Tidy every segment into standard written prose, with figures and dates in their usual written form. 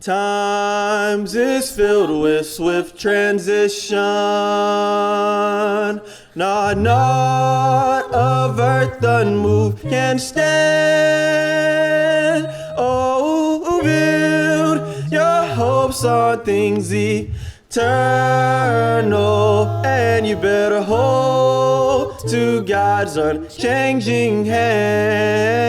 Times is filled with swift transition. Not of earth unmoved can stand. Oh, build your hopes on things eternal, and you better hold to God's unchanging hand.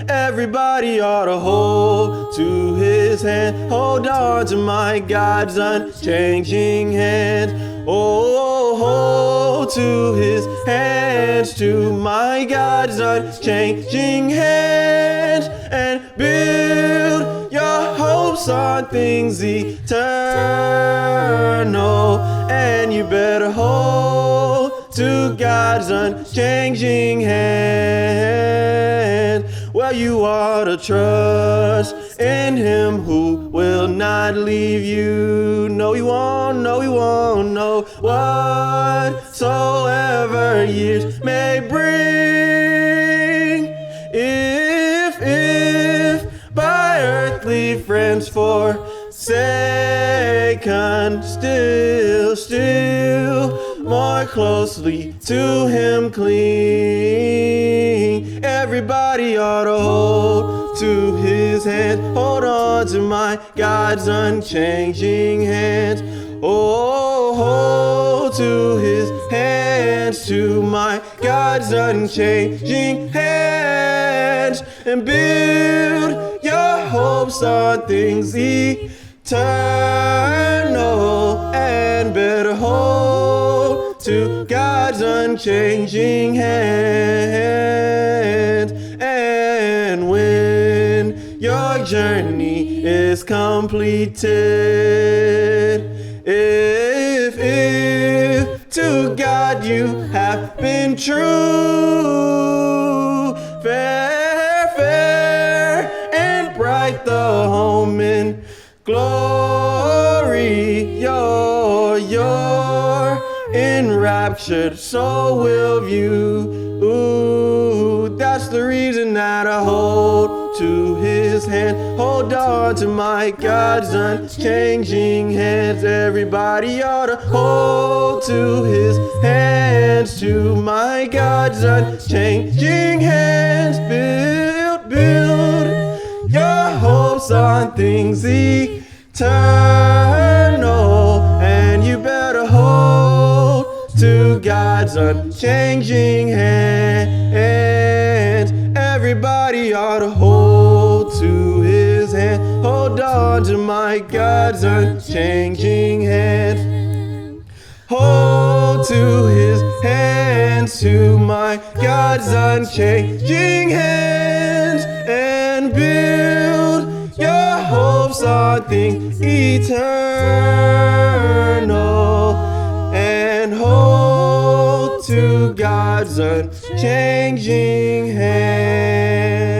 Everybody ought to hold to his hand. Hold on to my God's unchanging hand. Oh, hold to his hands, to my God's unchanging hand, and build your hopes on things eternal, and you better hold to God's unchanging hand. Well, you ought to trust in him who will not leave you. No, he won't, no, he won't, no. Whatsoever years may bring, if by earthly friends forsaken, still more closely to him cling. Everybody ought to hold to his hand. Hold on to my God's unchanging hand. Oh, hold to his hands, to my God's unchanging hands, and build your hopes on things eternal, and better hold to God's unchanging hand. And when your journey is completed, if to God you have been true, fair and bright the home in glory, you're enraptured, so will view. Ooh, that's the reason that I hold to his hand. Hold on to my God's unchanging hands. Everybody ought to hold to his hands, to my God's unchanging hands. Build your hopes on things eternal, and you better hold to God's unchanging hand. Everybody ought to hold to his hand. Hold on to my God's unchanging hand. Hold to his hands, to my God's unchanging hands, and build your hopes on things eternal, and hold to God's unchanging hand.